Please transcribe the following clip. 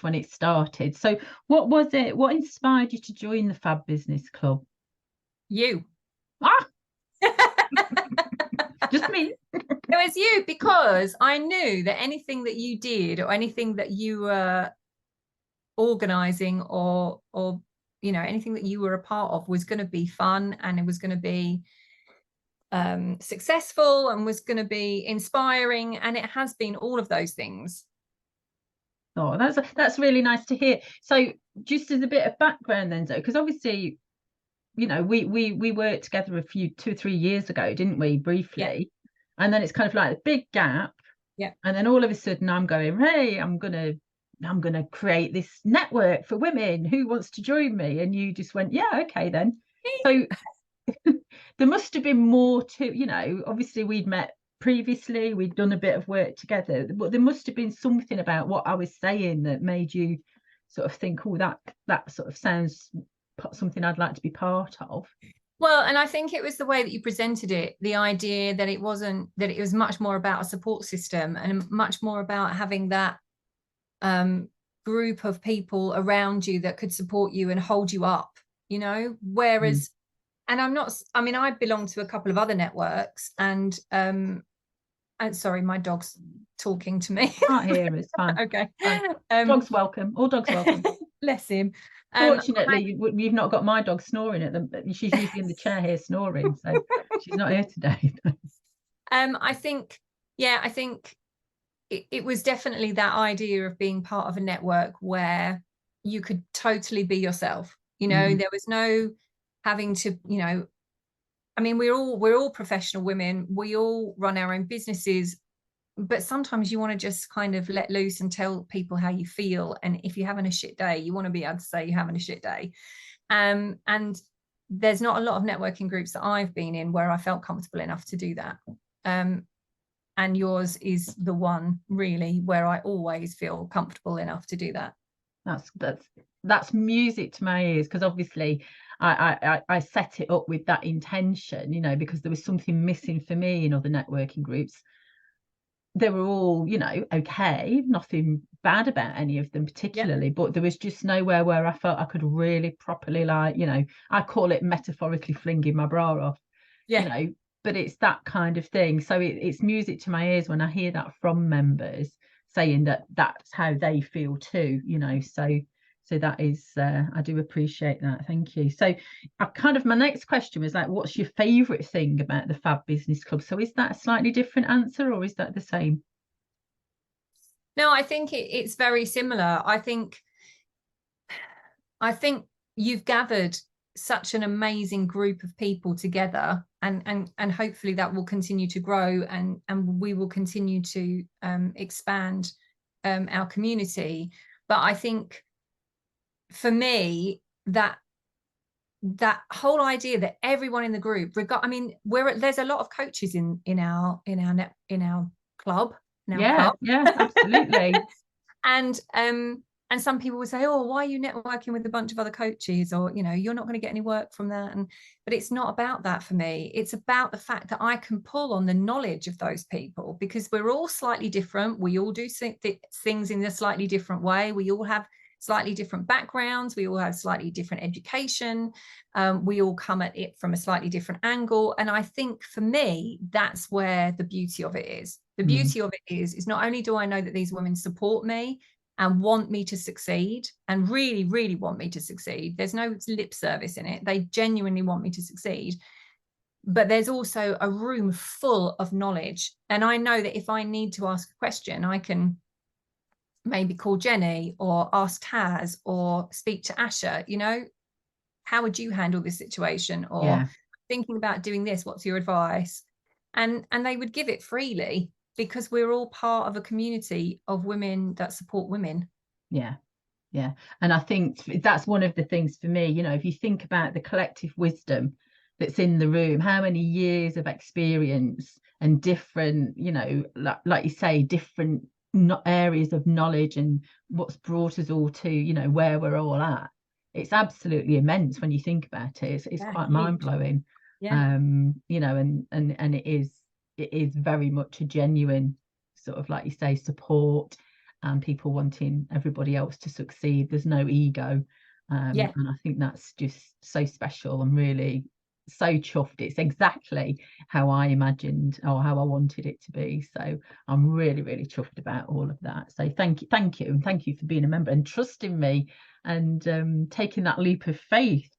when it started. So what was it? What inspired you to join the FAB Business Club? You. Ah, just me. It was you, because I knew that anything that you did or anything that you were organizing or anything that you were a part of was going to be fun, and it was going to be successful, and was going to be inspiring, and it has been all of those things. Oh, that's really nice to hear. So just as a bit of background then, Zoe, because obviously, we worked together 2-3 years ago, didn't we, briefly? Yeah. And then it's kind of like a big gap. Yeah. And then all of a sudden I'm going, hey, I'm gonna create this network for women. Who wants to join me? And you just went, yeah, okay then. So there must have been more to, obviously we'd met previously, we'd done a bit of work together, but there must have been something about what I was saying that made you sort of think, oh, that sort of sounds something I'd like to be part of. Well, and I think it was the way that you presented it, the idea that it was much more about a support system, and much more about having that group of people around you that could support you and hold you up, whereas and I belong to a couple of other networks, and sorry, my dog's talking to me. Can't hear, it's fine. Okay. Dogs welcome. All dogs welcome. Bless him. Fortunately, you've not got my dog snoring at them. She's usually in the chair here snoring, so she's not here today. I think it was definitely that idea of being part of a network where you could totally be yourself. There was no having to, we're all professional women. We all run our own businesses, but sometimes you want to just kind of let loose and tell people how you feel. And if you're having a shit day, you want to be able to say you're having a shit day. And there's not a lot of networking groups that I've been in where I felt comfortable enough to do that. And yours is the one really where I always feel comfortable enough to do that. That's music to my ears, because obviously I set it up with that intention, because there was something missing for me in other networking groups. They were all, okay, nothing bad about any of them particularly, but there was just nowhere where I felt I could really properly, I call it metaphorically flinging my bra off, but it's that kind of thing. So it's music to my ears when I hear that from members saying that that's how they feel too, so that is I do appreciate that. Thank you. So my next question was like, what's your favorite thing about the FAB Business Club? So is that a slightly different answer, or is that the same? No, I think it's very similar. I think you've gathered such an amazing group of people together, and hopefully that will continue to grow, and we will continue to expand our community. But I think for me, that whole idea that everyone in the group, there's a lot of coaches in our club. Yeah, absolutely. And some people would say, oh, why are you networking with a bunch of other coaches? Or, you're not going to get any work from that. But it's not about that for me. It's about the fact that I can pull on the knowledge of those people, because we're all slightly different. We all do things in a slightly different way. We all have slightly different backgrounds. We all have slightly different education. We all come at it from a slightly different angle. And I think for me, that's where the beauty of it is. The beauty of it is not only do I know that these women support me and want me to succeed, and really, really want me to succeed. There's no lip service in it. They genuinely want me to succeed. But there's also a room full of knowledge. And I know that if I need to ask a question, I can maybe call Jenny or ask Taz or speak to Asha, how would you handle this situation? Or thinking about doing this, what's your advice? And they would give it freely, because we're all part of a community of women that support women. Yeah. And I think that's one of the things for me, if you think about the collective wisdom that's in the room, how many years of experience and different, like you say, different areas of knowledge, and what's brought us all to, where we're all at. It's absolutely immense when you think about it. It's quite mind-blowing. And it is very much a genuine sort of, like you say, support and people wanting everybody else to succeed. There's no ego. Yeah. And I think that's just so special. I'm really so chuffed. It's exactly how I imagined or how I wanted it to be. So I'm really, really chuffed about all of that. So thank you, and thank you for being a member and trusting me and taking that leap of faith